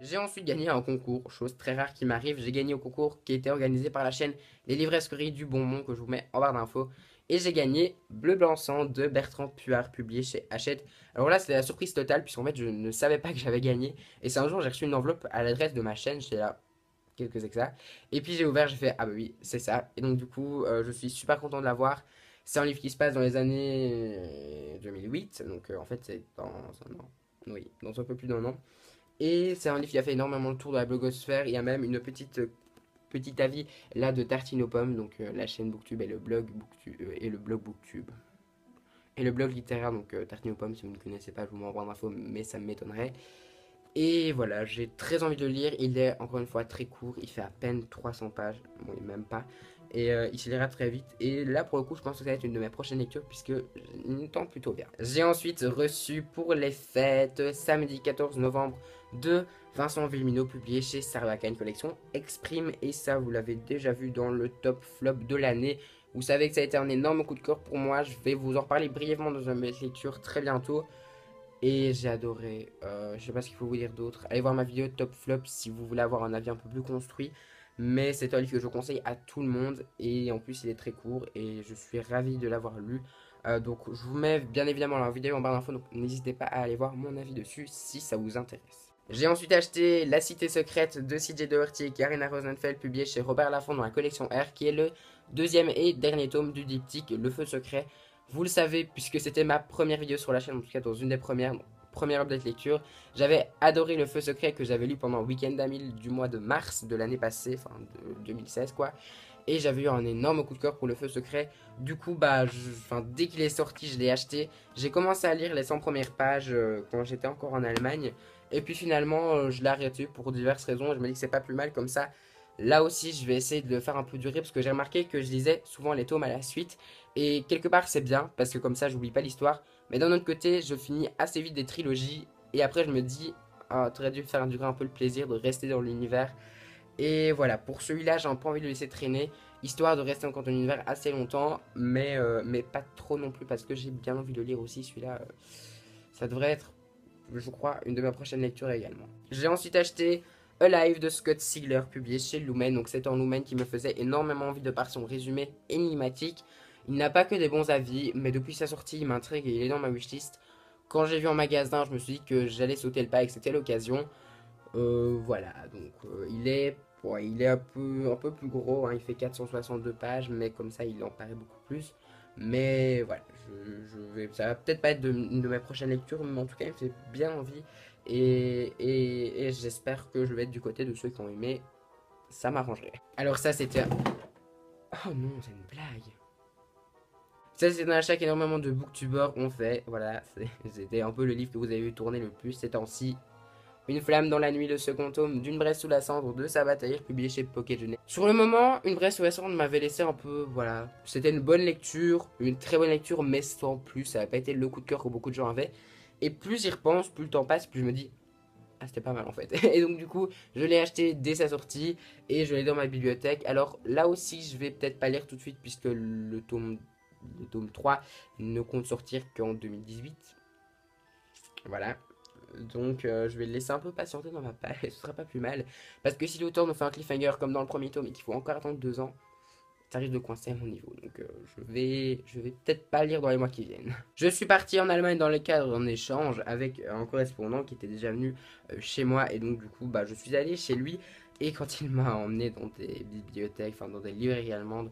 J'ai ensuite gagné un concours, chose très rare qui m'arrive. J'ai gagné au concours qui était organisé par la chaîne Les Livresqueries du Bonbon que je vous mets en barre d'infos. Et j'ai gagné Bleu Blanc Sang de Bertrand Puard, publié chez Hachette. Alors là, c'était la surprise totale, puisqu'en fait, je ne savais pas que j'avais gagné. Et c'est un jour, j'ai reçu une enveloppe à l'adresse de ma chaîne. J'étais là, qu'est-ce que c'est que ça? Et puis j'ai ouvert, j'ai fait, ah bah oui, c'est ça. Et donc, du coup, je suis super content de l'avoir. C'est un livre qui se passe dans les années 2008. Donc, en fait, c'est dans un an. Oui, dans un peu plus d'un an. Et c'est un livre qui a fait énormément le tour de la blogosphère. Il y a même une petite avis là de Tartine aux pommes, donc la chaîne Booktube et le blog Booktube. Et le blog littéraire, donc Tartine aux pommes, si vous ne connaissez pas, je vous m'envoie d'infos, mais ça m'étonnerait. Et voilà, j'ai très envie de le lire. Il est encore une fois très court, il fait à peine 300 pages, bon, même pas. Et il se lira très vite. Et là, pour le coup, je pense que ça va être une de mes prochaines lectures, puisque il me tente plutôt bien. J'ai ensuite reçu pour les fêtes, samedi 14 novembre, de Vincent Villeminot, publié chez Sarbacane Collection Exprime. Et ça, vous l'avez déjà vu dans le top flop de l'année. Vous savez que ça a été un énorme coup de cœur pour moi. Je vais vous en reparler brièvement dans une lecture très bientôt. Et j'ai adoré. Je sais pas ce qu'il faut vous dire d'autre. Allez voir ma vidéo top flop si vous voulez avoir un avis un peu plus construit. Mais c'est un livre que je conseille à tout le monde. Et en plus, il est très court. Et je suis ravi de l'avoir lu. Donc, je vous mets bien évidemment la vidéo en barre d'infos. Donc, n'hésitez pas à aller voir mon avis dessus si ça vous intéresse. J'ai ensuite acheté La Cité Secrète de CJ Doherty et Karina Rosenfeld, publié chez Robert Laffont dans la collection R, qui est le deuxième et dernier tome du diptyque Le Feu Secret. Vous le savez, puisque c'était ma première vidéo sur la chaîne, en tout cas dans une des premières update lecture. J'avais adoré Le Feu Secret que j'avais lu pendant Week-end d'Amil du mois de mars de l'année passée, enfin de 2016 quoi. Et j'avais eu un énorme coup de cœur pour Le Feu Secret. Du coup, dès qu'il est sorti, je l'ai acheté. J'ai commencé à lire les 100 premières pages quand j'étais encore en Allemagne. Et puis finalement, je l'ai arrêté pour diverses raisons. Je me dis que c'est pas plus mal comme ça. Là aussi, je vais essayer de le faire un peu durer parce que j'ai remarqué que je lisais souvent les tomes à la suite. Et quelque part, c'est bien parce que comme ça, j'oublie pas l'histoire. Mais d'un autre côté, je finis assez vite des trilogies. Et après, je me dis, ah, t'aurais dû faire durer un peu le plaisir de rester dans l'univers. Et voilà, pour celui-là, j'ai un peu envie de le laisser traîner, histoire de rester encore dans l'univers assez longtemps, mais pas trop non plus, parce que j'ai bien envie de lire aussi celui-là. Ça devrait être, je crois, une de mes prochaines lectures également. J'ai ensuite acheté Alive de Scott Sigler, publié chez Lumen. Donc c'est un Lumen qui me faisait énormément envie de par son résumé énigmatique. Il n'a pas que des bons avis, mais depuis sa sortie, il m'intrigue et il est dans ma wishlist. Quand j'ai vu en magasin, je me suis dit que j'allais sauter le pas et que c'était l'occasion. Voilà, donc il est un peu plus gros, hein, il fait 462 pages, mais comme ça il en paraît beaucoup plus. Mais voilà, ça va peut-être pas être une de mes prochaines lectures, mais en tout cas il me fait bien envie. Et j'espère que je vais être du côté de ceux qui ont aimé, ça m'arrangerait. Alors ça c'était... Oh non, c'est une blague. Ça c'est un achat qu'énormément de booktubers ont fait, voilà, c'était un peu le livre que vous avez vu tourner le plus ces temps-ci. Une flamme dans la nuit, le second tome d'Une Bresse sous la cendre de Sabataïr, publié chez Pocket Jeunesse. Sur le moment, Une Bresse sous la cendre m'avait laissé un peu, voilà. C'était une bonne lecture, une très bonne lecture, mais sans plus. Ça n'a pas été le coup de cœur que beaucoup de gens avaient. Et plus j'y repense, plus le temps passe, plus je me dis, ah, c'était pas mal en fait. Et donc, du coup, je l'ai acheté dès sa sortie et je l'ai dans ma bibliothèque. Alors là aussi, je vais peut-être pas lire tout de suite, puisque le tome 3 ne compte sortir qu'en 2018. Voilà. Donc je vais le laisser un peu patienter dans ma page, ce sera pas plus mal. Parce que si l'auteur nous fait un cliffhanger comme dans le premier tome et qu'il faut encore attendre 2 ans, ça risque de coincer à mon niveau. Donc je vais peut-être pas lire dans les mois qui viennent. Je suis parti en Allemagne dans le cadre d'un échange avec un correspondant qui était déjà venu chez moi. Et donc du coup, je suis allé chez lui. Et quand il m'a emmené dans des bibliothèques, enfin dans des librairies allemandes,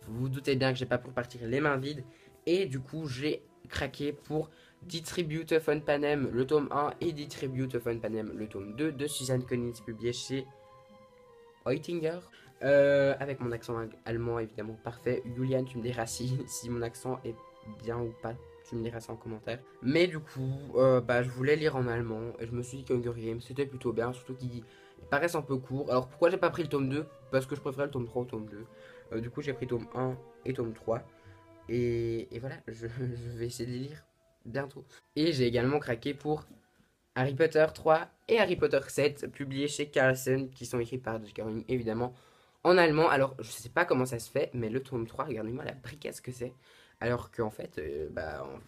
vous vous doutez bien que j'ai pas pu partir les mains vides. Et du coup, j'ai craqué pour Distribute of Panem, le tome 1, et Distribute of Panem, le tome 2 de Suzanne Collins, publié chez Eutinger. Avec mon accent allemand évidemment parfait. Julian, tu me diras si mon accent est bien ou pas. Tu me diras ça en commentaire. Mais du coup, je voulais lire en allemand et je me suis dit que Hunger Games c'était plutôt bien, surtout qu'ils paraissent un peu courts. Alors pourquoi j'ai pas pris le tome 2? Parce que je préférais le tome 3 au tome 2. Du coup, j'ai pris tome 1 et tome 3. Et voilà, je vais essayer de les lire bientôt. Et j'ai également craqué pour Harry Potter 3 et Harry Potter 7, publiés chez Carlsen, qui sont écrits par J.K. Rowling, évidemment, en allemand. Alors, je sais pas comment ça se fait, mais le tome 3, regardez-moi la bricasse que c'est. Alors qu'en fait,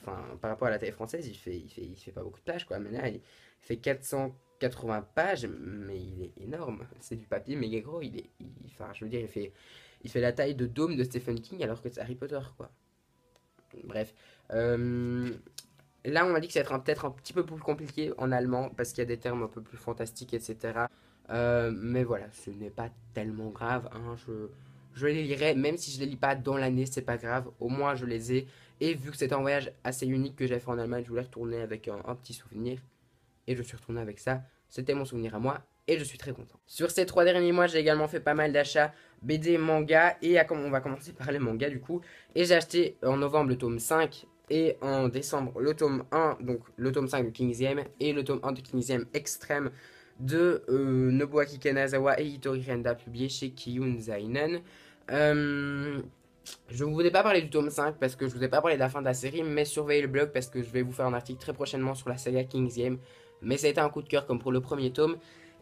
enfin, par rapport à la taille française, il fait pas beaucoup de pages, quoi. Mais là, il fait 480 pages, mais il est énorme. C'est du papier méga gros. Enfin, je veux dire, il fait la taille de Dôme de Stephen King, alors que c'est Harry Potter, quoi. Bref. Euh, Là, on m'a dit que ça va être peut-être un petit peu plus compliqué en allemand, parce qu'il y a des termes un peu plus fantastiques, etc. Mais voilà, ce n'est pas tellement grave, hein. Je les lirai, même si je les lis pas dans l'année, c'est pas grave. Au moins, je les ai. Et vu que c'était un voyage assez unique que j'ai fait en Allemagne, je voulais retourner avec un petit souvenir. Et je suis retourné avec ça. C'était mon souvenir à moi. Et je suis très content. Sur ces 3 derniers mois, j'ai également fait pas mal d'achats BD, manga. Et on va commencer par les mangas du coup. Et j'ai acheté en novembre le tome 5 et en décembre le tome 1, donc le tome 5 de Kingsem et le tome 1 de Kingsem Extrême de Nobuaki Kanazawa et Hitori Renda, publié chez Kiyun Zainen. Je ne voulais pas parler du tome 5 parce que je ne vous ai pas parlé de la fin de la série, mais surveillez le blog parce que je vais vous faire un article très prochainement sur la saga Kingsem. Mais ça a été un coup de cœur comme pour le premier tome.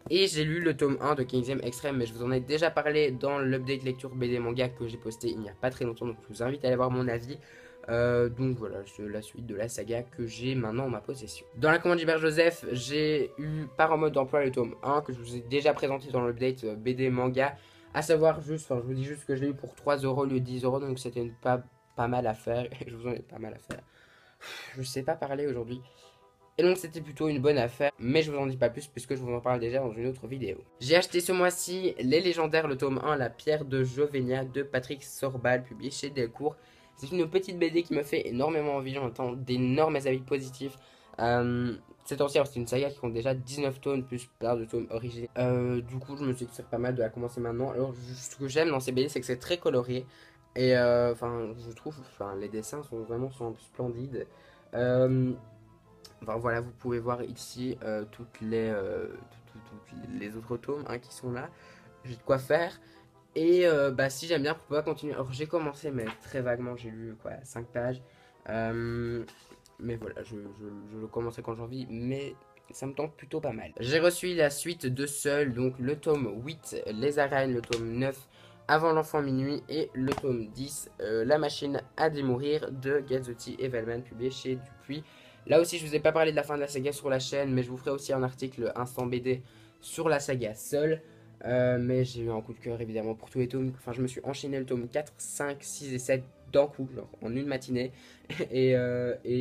Et j'ai lu le tome 1 de Kingsem Extreme, mais je vous en ai déjà parlé dans l'update lecture BD manga que j'ai posté il n'y a pas très longtemps, donc je vous invite à aller voir mon avis. Donc voilà, c'est la suite de la saga que j'ai maintenant en ma possession. Dans la commande d'Hubert Joseph, j'ai eu par en mode d'emploi le tome 1 que je vous ai déjà présenté dans l'update BD manga. À savoir juste, enfin je vous dis juste que je l'ai eu pour 3 euros au lieu de 10 euros, donc c'était pas mal à faire. Je vous en ai pas mal à faire. Je sais pas parler aujourd'hui. Et donc c'était plutôt une bonne affaire, mais je vous en dis pas plus puisque je vous en parle déjà dans une autre vidéo. J'ai acheté ce mois-ci Les Légendaires, le tome 1, La Pierre de Jovenia de Patrick Sorbal, publié chez Delcourt. C'est une petite BD qui me fait énormément envie, j'entends d'énormes avis positifs. Cette ancienne, c'est une saga qui compte déjà 19 tomes plus plein de tomes originaux. Du coup, je me suis dit que c'est pas mal de la commencer maintenant. Alors, ce que j'aime dans ces BD, c'est que c'est très coloré. Et enfin, je trouve, enfin, les dessins sont splendides. Euh, Enfin, voilà, vous pouvez voir ici toutes les autres tomes hein, qui sont là. J'ai de quoi faire. Et si j'aime bien, pourquoi pas continuer. Alors j'ai commencé, mais très vaguement, j'ai lu quoi, 5 pages. Mais voilà, je le commencerai quand j'ai envie, mais ça me tente plutôt pas mal. J'ai reçu la suite de Seul, donc le tome 8, Les Arènes, le tome 9, Avant l'enfant minuit, et le tome 10, La machine à démourir de Gazzotti et Velman, publié chez Dupuis. Là aussi, je vous ai pas parlé de la fin de la saga sur la chaîne, mais je vous ferai aussi un article instant BD sur la saga Seul. Mais j'ai eu un coup de cœur évidemment pour tous les tomes. Enfin, je me suis enchaîné le tome 4, 5, 6 et 7 d'un coup, genre en une matinée. Et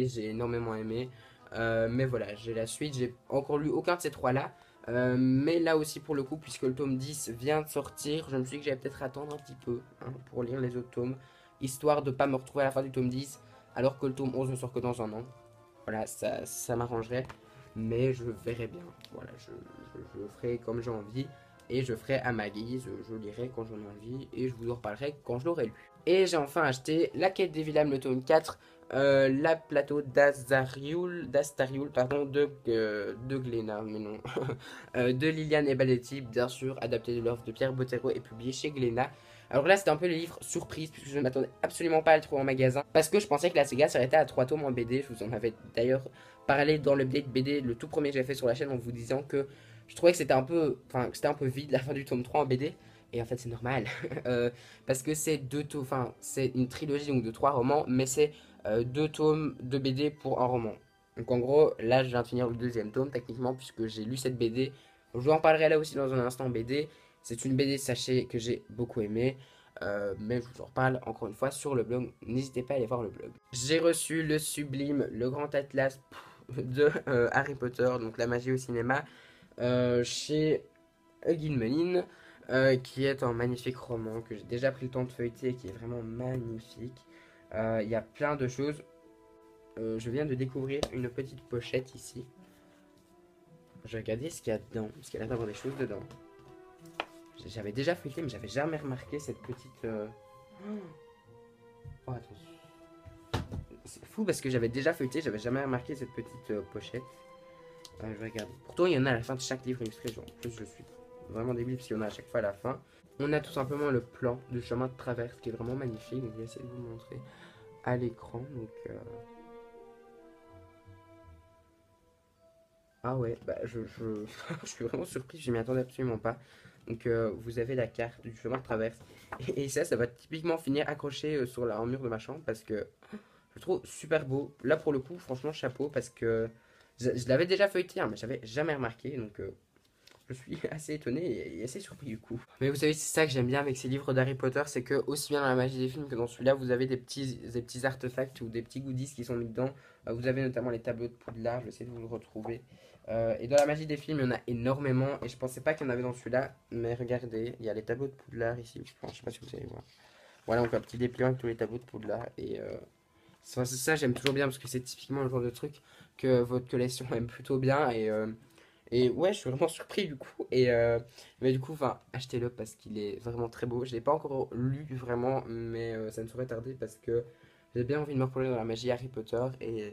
j'ai énormément aimé. Mais voilà, j'ai la suite. J'ai encore lu aucun de ces trois-là. Mais là aussi, pour le coup, puisque le tome 10 vient de sortir, je me suis dit que j'allais peut-être attendre un petit peu hein, pour lire les autres tomes. Histoire de ne pas me retrouver à la fin du tome 10, alors que le tome 11 ne sort que dans un an. Voilà, ça m'arrangerait. Mais je verrai bien. Voilà, je ferai comme j'ai envie. Et je ferai à ma guise. Je lirai quand j'en ai envie. Et je vous en reparlerai quand je l'aurai lu. Et j'ai enfin acheté La Quête des Vilames, le tome 4. La plateau d'Astariul, pardon, de Glénat, mais non. De Liliane et Baletti, bien sûr, adapté de l'œuvre de Pierre Bottero et publié chez Glénat. Alors là, c'était un peu le livre surprise, puisque je ne m'attendais absolument pas à le trouver en magasin. Parce que je pensais que la saga s'arrêtait à 3 tomes en BD. Je vous en avais d'ailleurs parlé dans l'update BD, le tout premier que j'ai fait sur la chaîne, en vous disant que je trouvais que c'était un peu, enfin, que c'était un peu vide la fin du tome 3 en BD. Et en fait, c'est normal. Parce que c'est deux tomes, enfin, c'est une trilogie donc de 3 romans, mais c'est 2 tomes de BD pour un roman. Donc en gros, là, je viens de finir le deuxième tome, techniquement, puisque j'ai lu cette BD. Je vous en parlerai là aussi dans un instant BD. C'est une BD, sachez, que j'ai beaucoup aimé. Mais je vous en reparle encore une fois sur le blog. N'hésitez pas à aller voir le blog. J'ai reçu le sublime, le grand atlas de Harry Potter, donc la magie au cinéma, chez Hugues Meline, qui est un magnifique roman que j'ai déjà pris le temps de feuilleter et qui est vraiment magnifique. Il y a plein de choses. Je viens de découvrir une petite pochette ici. Je vais regarder ce qu'il y a dedans, parce qu'il y a l'air d'avoir des choses dedans. J'avais déjà feuilleté, mais j'avais jamais remarqué cette petite. Oh, attends. C'est fou parce que j'avais déjà feuilleté, j'avais jamais remarqué cette petite pochette. Je vais regarder. Pourtant, il y en a à la fin de chaque livre illustré. Genre, en plus, je suis vraiment débile parce qu'il y en a à chaque fois à la fin. On a tout simplement le plan du chemin de traverse qui est vraiment magnifique. Donc, je vais essayer de vous le montrer à l'écran. Donc, ah ouais, je suis vraiment surpris, je m'y attendais absolument pas. Donc vous avez la carte du chemin de traverse. Et ça va typiquement finir accroché sur un mur de ma chambre parce que je le trouve super beau. Là pour le coup, franchement, chapeau parce que je l'avais déjà feuilleté, hein, mais j'avais jamais remarqué. Donc je suis assez étonné et assez surpris du coup. Mais vous savez, c'est ça que j'aime bien avec ces livres d'Harry Potter, c'est que aussi bien dans la magie des films que dans celui-là, vous avez des petits artefacts ou des petits goodies qui sont mis dedans. Vous avez notamment les tableaux de Poudlard, je vais essayer de vous le retrouver. Et dans la magie des films, il y en a énormément et je pensais pas qu'il y en avait dans celui-là, mais regardez, il y a les tableaux de Poudlard ici, je sais pas si vous allez voir. Voilà, donc un petit dépliant avec tous les tableaux de Poudlard et c'est ça, j'aime toujours bien parce que c'est typiquement le genre de truc que votre collection aime plutôt bien et ouais, je suis vraiment surpris du coup. Mais du coup, enfin, achetez-le parce qu'il est vraiment très beau. Je l'ai pas encore lu vraiment, mais ça ne saurait tarder parce que j'ai bien envie de me replonger dans la magie Harry Potter et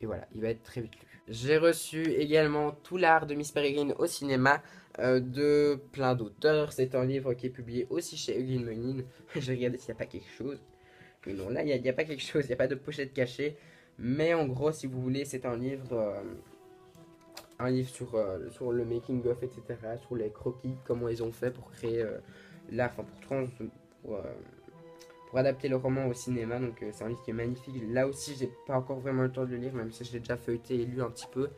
voilà, il va être très vite lu. J'ai reçu également Tout l'art de Miss Peregrine au cinéma de plein d'auteurs. C'est un livre qui est publié aussi chez Eugene Menin. J'ai regardé s'il n'y a pas quelque chose. Et non, là, il n'y a pas quelque chose, il n'y a pas de pochette cachée. Mais en gros, si vous voulez, c'est un livre sur le making of, etc., sur les croquis, comment ils ont fait pour créer l'art, enfin pour, euh, pour adapter le roman au cinéma. Donc c'est un livre qui est magnifique. Là aussi, j'ai pas encore vraiment le temps de le lire, même si je l'ai déjà feuilleté et lu un petit peu,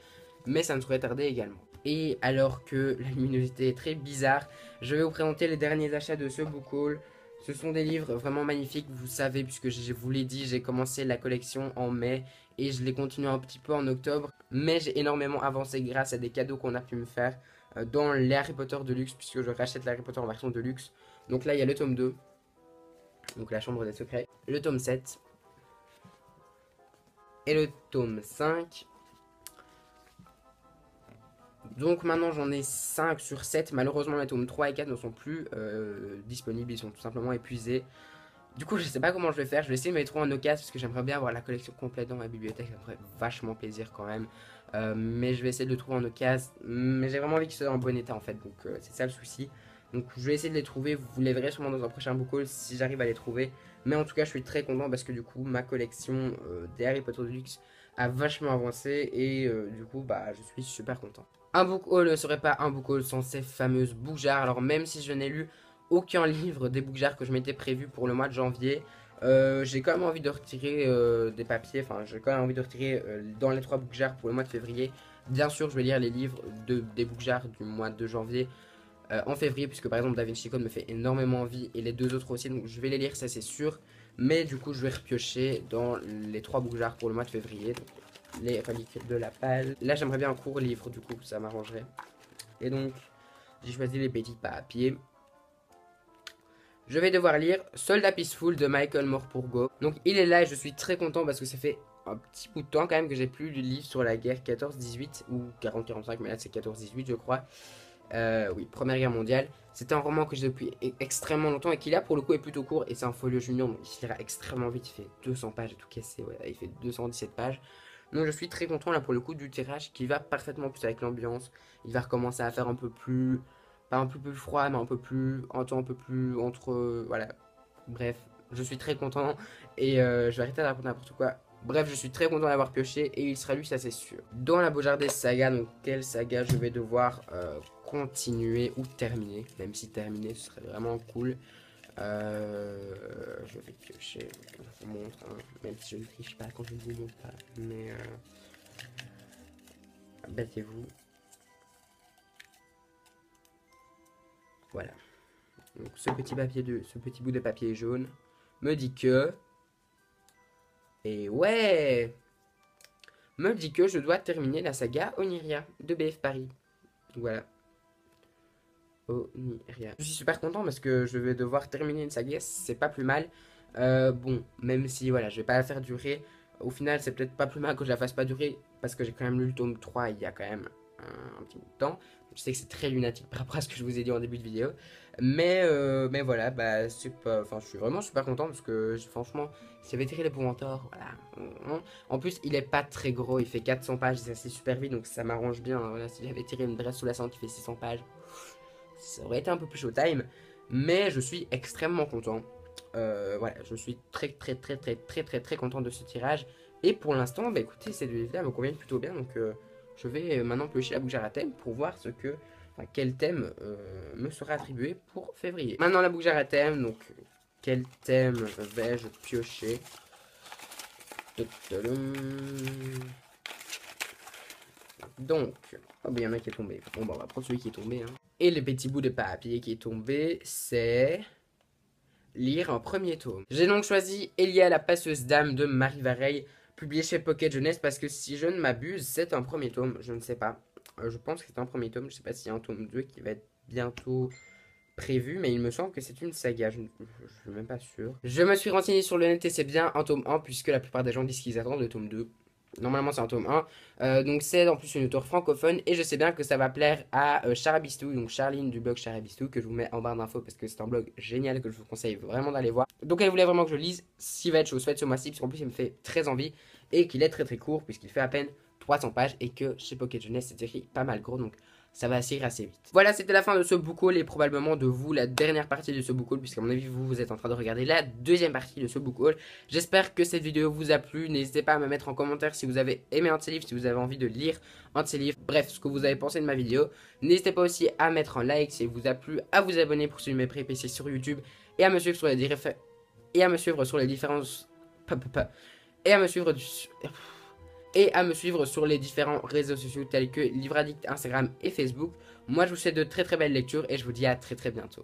mais ça ne saurait tarder également. Et alors que la luminosité est très bizarre, je vais vous présenter les derniers achats de ce book haul. Ce sont des livres vraiment magnifiques, vous savez, puisque je vous l'ai dit, j'ai commencé la collection en mai et je l'ai continué un petit peu en octobre. Mais j'ai énormément avancé grâce à des cadeaux qu'on a pu me faire dans les Harry Potter de luxe, puisque je rachète les Harry Potter en version de luxe. Donc là, il y a le tome 2, donc la chambre des secrets, le tome 7 et le tome 5. Donc maintenant j'en ai 5 sur 7. Malheureusement les tomes 3 et 4 ne sont plus disponibles, ils sont tout simplement épuisés. Du coup je sais pas comment je vais faire, je vais essayer de me les trouver en occasion parce que j'aimerais bien avoir la collection complète dans ma bibliothèque, ça me ferait vachement plaisir quand même. Mais je vais essayer de le trouver en occasion, mais j'ai vraiment envie qu'il soit en bon état en fait, donc c'est ça le souci. Donc je vais essayer de les trouver, vous les verrez sûrement dans un prochain book haul si j'arrive à les trouver. Mais en tout cas je suis très content parce que du coup ma collection des Harry Potter Deluxe a vachement avancé et du coup bah je suis super content. Un book haul ne serait pas un book haul sans ces fameuses bougeards. Alors même si je n'ai lu aucun livre des bougeards que je m'étais prévu pour le mois de janvier, j'ai quand même envie de retirer des papiers, enfin j'ai quand même envie de retirer dans les 3 bougeards pour le mois de février. Bien sûr je vais lire les livres des bougeards du mois de janvier en février, puisque par exemple Da Vinci Code me fait énormément envie et les 2 autres aussi, donc je vais les lire, ça c'est sûr. Mais du coup je vais repiocher dans les 3 bougeards pour le mois de février. Donc, les reliques de la page. Là, j'aimerais bien un court livre, du coup, ça m'arrangerait. Et donc, j'ai choisi les petits papiers. Je vais devoir lire Soldat Peaceful de Michael Morpurgo. Donc, il est là et je suis très content parce que ça fait un petit bout de temps quand même que j'ai plus lu le livre sur la guerre 14-18 ou 40-45, mais là c'est 14-18 je crois. Oui, Première Guerre mondiale. C'était un roman que j'ai depuis extrêmement longtemps et qui là pour le coup est plutôt court et c'est un folio junior donc il se lira extrêmement vite. Il fait 200 pages et tout cassé, ouais, il fait 217 pages. Donc je suis très content là pour le coup du tirage qui va parfaitement plus avec l'ambiance. Il va recommencer à faire un peu plus, pas un peu plus froid, mais un temps un peu plus entre, voilà. Bref, je suis très content et je vais arrêter de raconter n'importe quoi. Bref, je suis très content d'avoir pioché et il sera lu, ça c'est sûr. Dans la Beaujardais saga, donc quelle saga je vais devoir continuer ou terminer, même si terminer ce serait vraiment cool. Je vais piocher, je vous montre, hein, même si je ne triche pas quand je ne vous montre pas, mais battez-vous. Voilà. Donc ce petit bout de papier jaune me dit que, et ouais, me dit que je dois terminer la saga Oniria de BF Paris. Voilà. Oniria. Je suis super content parce que je vais devoir terminer une saga, c'est pas plus mal. Bon, même si voilà, je vais pas la faire durer. Au final, c'est peut-être pas plus mal que je la fasse pas durer parce que j'ai quand même lu le tome 3 il y a quand même un petit bout de temps. Je sais que c'est très lunatique par rapport à ce que je vous ai dit en début de vidéo. Mais voilà, bah, enfin, je suis vraiment super content parce que franchement, si j'avais tiré l'épouvanteur, voilà. En plus, il est pas très gros, il fait 400 pages, c'est assez super vite donc ça m'arrange bien. Voilà, si j'avais tiré une dresse sous la sang qui fait 600 pages, ça aurait été un peu plus showtime. Mais je suis extrêmement content. Voilà, je suis très content de ce tirage. Et pour l'instant, bah écoutez, ces deux livres-là me conviennent plutôt bien. Donc je vais maintenant piocher la bougeotte à thème pour voir ce que enfin, quel thème me sera attribué pour février. Maintenant la boucle à thème, donc quel thème vais-je piocher? Donc, oh ben, il y en a qui est tombé. Bon, bah, on va prendre celui qui est tombé. Hein. Et le petit bout de papier qui est tombé, c'est lire un premier tome. J'ai donc choisi Elia la passeuse d'âme de Marie Vareille, publié chez Pocket Jeunesse, parce que si je ne m'abuse, c'est un premier tome. Je ne sais pas. Je pense que c'est un premier tome. Je ne sais pas s'il y a un tome 2 qui va être bientôt prévu, mais il me semble que c'est une saga, je ne suis même pas sûr. Je me suis renseigné sur le net et c'est bien un tome 1, puisque la plupart des gens disent qu'ils attendent le tome 2. Normalement c'est un tome 1, donc c'est en plus une auteure francophone, et je sais bien que ça va plaire à Charabistou, donc Charline du blog Charabistou, que je vous mets en barre d'infos parce que c'est un blog génial que je vous conseille vraiment d'aller voir. Donc elle voulait vraiment que je lise, s'il va être chaud, faites ce mois-ci, parce qu'en plus il me fait très envie, et qu'il est très très court, puisqu'il fait à peine 300 pages, et que chez Pocket Jeunesse c'est écrit pas mal gros, donc ça va assez vite. Voilà, c'était la fin de ce book haul et probablement de vous la dernière partie de ce book haul, puisqu'à mon avis vous êtes en train de regarder la deuxième partie de ce book haul. J'espère que cette vidéo vous a plu. N'hésitez pas à me mettre en commentaire si vous avez aimé un de ces livres, si vous avez envie de lire un de ces livres, bref, ce que vous avez pensé de ma vidéo. N'hésitez pas aussi à mettre un like si elle vous a plu, à vous abonner pour suivre mes pré-PC sur YouTube et à me suivre sur les différents et à me suivre sur les différences et à me suivre sur les différents réseaux sociaux tels que Livre Addict, Instagram et Facebook. Moi je vous souhaite de très très belles lectures et je vous dis à très très bientôt.